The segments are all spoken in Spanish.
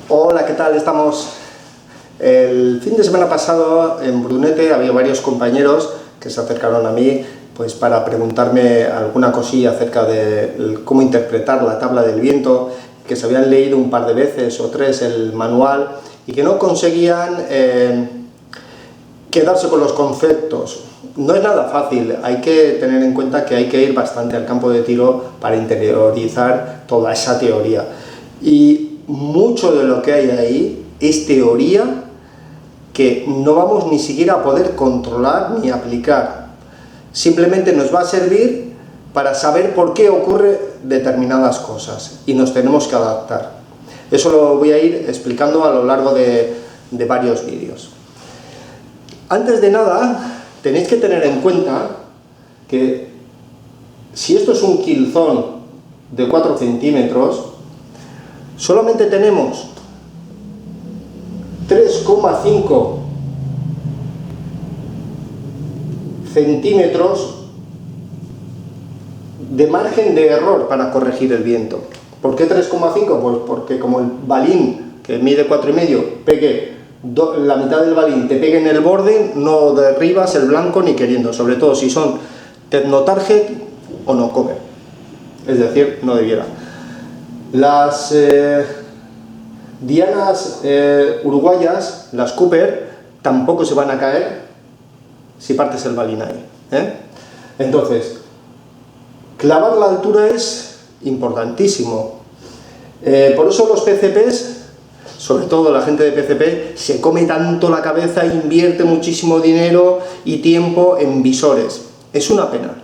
Hola, ¿qué tal? Estamos. El fin de semana pasado en Brunete había varios compañeros que se acercaron a mí pues para preguntarme alguna cosilla acerca de cómo interpretar la tabla del viento, que se habían leído un par de veces o tres el manual y que no conseguían quedarse con los conceptos. No es nada fácil, hay que tener en cuenta que hay que ir bastante al campo de tiro para interiorizar toda esa teoría. Y mucho de lo que hay ahí es teoría que no vamos ni siquiera a poder controlar ni aplicar. Simplemente nos va a servir para saber por qué ocurre determinadas cosas y nos tenemos que adaptar. Eso lo voy a ir explicando a lo largo de varios vídeos. Antes de nada, tenéis que tener en cuenta que si esto es un quilzón de 4 centímetros, solamente tenemos 3,5 centímetros de margen de error para corregir el viento. ¿Por qué 3,5? Pues porque como el balín, que mide 4,5, pegue la mitad del balín, te pegue en el borde, no derribas el blanco ni queriendo, sobre todo si son Techno-Target o no cover, es decir, no debiera. Las dianas uruguayas, las Cooper, tampoco se van a caer si partes el balín ahí, Entonces, clavar la altura es importantísimo. Por eso los PCPs, sobre todo la gente de PCP, se come tanto la cabeza e invierte muchísimo dinero y tiempo en visores. Es una pena,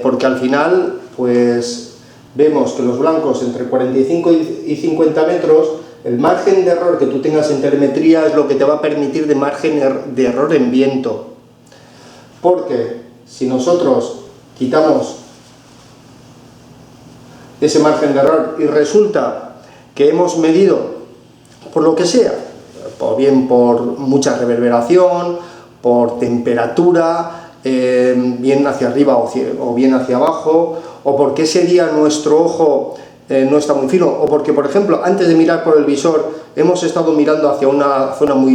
porque al final pues vemos que los blancos entre 45 y 50 metros, el margen de error que tú tengas en telemetría es lo que te va a permitir de margen de error en viento. Porque si nosotros quitamos ese margen de error y resulta que hemos medido, por lo que sea, o bien por mucha reverberación, por temperatura, bien hacia arriba o bien hacia abajo, o porque ese día nuestro ojo no está muy fino, o porque, por ejemplo, antes de mirar por el visor hemos estado mirando hacia una zona muy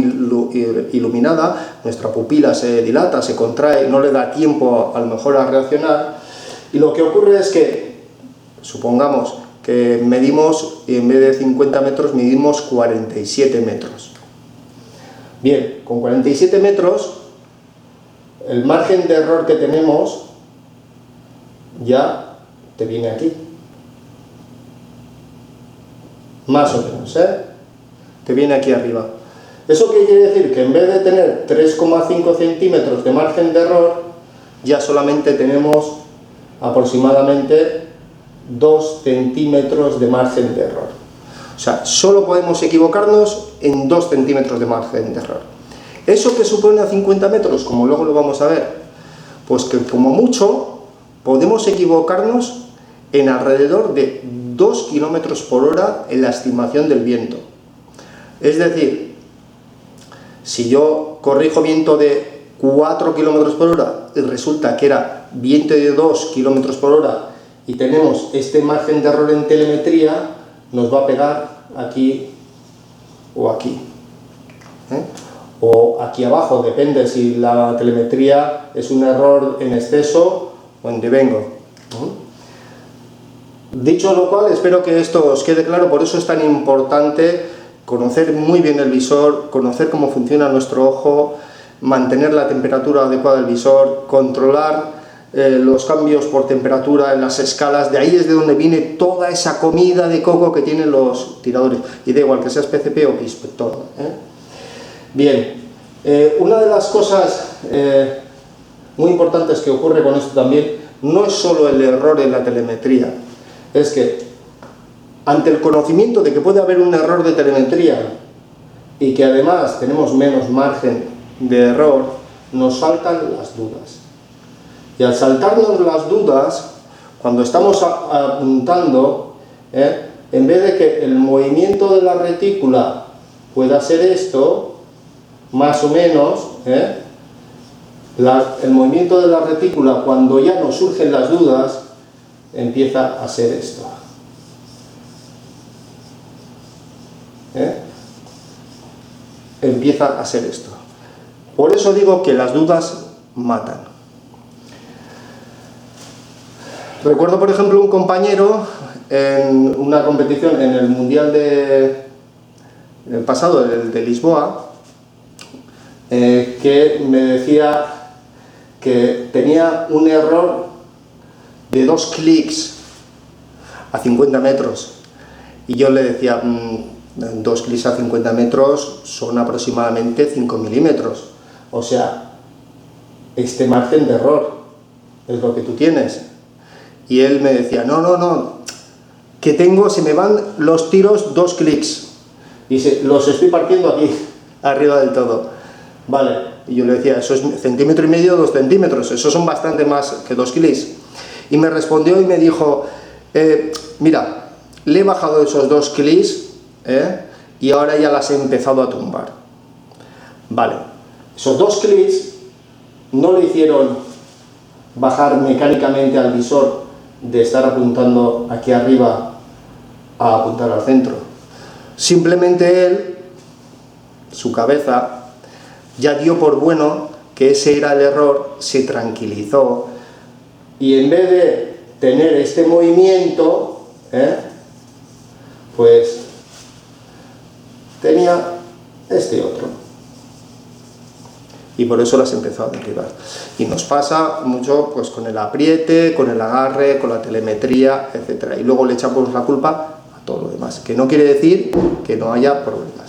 iluminada, nuestra pupila se dilata, se contrae, no le da tiempo a lo mejor a reaccionar, y lo que ocurre es que, supongamos que medimos y en vez de 50 metros medimos 47 metros. Bien, con 47 metros el margen de error que tenemos ya te viene aquí. Más o menos, te viene aquí arriba. ¿Eso qué quiere decir? Que en vez de tener 3,5 centímetros de margen de error, ya solamente tenemos aproximadamente 2 centímetros de margen de error. O sea, solo podemos equivocarnos en 2 centímetros de margen de error. ¿Eso qué supone a 50 metros? Como luego lo vamos a ver. Pues que como mucho podemos equivocarnos en alrededor de 2 kilómetros por hora en la estimación del viento. Es decir, si yo corrijo viento de 4 kilómetros por hora y resulta que era viento de 2 kilómetros por hora y tenemos este margen de error en telemetría, nos va a pegar aquí o aquí, o aquí abajo, depende si la telemetría es un error en exceso o en devengo. Dicho lo cual, espero que esto os quede claro. Por eso es tan importante conocer muy bien el visor, conocer cómo funciona nuestro ojo, mantener la temperatura adecuada del visor, controlar los cambios por temperatura en las escalas. De ahí es de donde viene toda esa comida de coco que tienen los tiradores, y da igual que seas PCP o Pistola. Bien, una de las cosas muy importantes que ocurre con esto también no es solo el error en la telemetría, es que ante el conocimiento de que puede haber un error de telemetría y que además tenemos menos margen de error, nos saltan las dudas. Y al saltarnos las dudas, cuando estamos apuntando, en vez de que el movimiento de la retícula pueda ser esto, más o menos, El movimiento de la retícula, cuando ya nos surgen las dudas, empieza a ser esto. Empieza a ser esto. Por eso digo que las dudas matan. Recuerdo, por ejemplo, un compañero en una competición en el Mundial el pasado, el de Lisboa, que me decía que tenía un error de 2 clics a 50 metros. Y yo le decía, 2 clics a 50 metros son aproximadamente 5 milímetros. O sea, este margen de error es lo que tú tienes. Y él me decía, no, que se me van los tiros 2 clics. Dice, los estoy partiendo aquí, arriba del todo. Vale, y yo le decía, eso es 1,5 centímetros, 2 centímetros, eso son bastante más que 2 clics. Y me respondió y me dijo, mira, le he bajado esos 2 clics, y ahora ya las he empezado a tumbar. Vale, esos 2 clics no le hicieron bajar mecánicamente al visor de estar apuntando aquí arriba a apuntar al centro. Simplemente él, su cabeza, ya dio por bueno que ese era el error, se tranquilizó y en vez de tener este movimiento, pues tenía este otro. Y por eso las empezó a derribar. Y nos pasa mucho pues con el apriete, con el agarre, con la telemetría, etc. Y luego le echamos la culpa a todo lo demás, que no quiere decir que no haya problemas.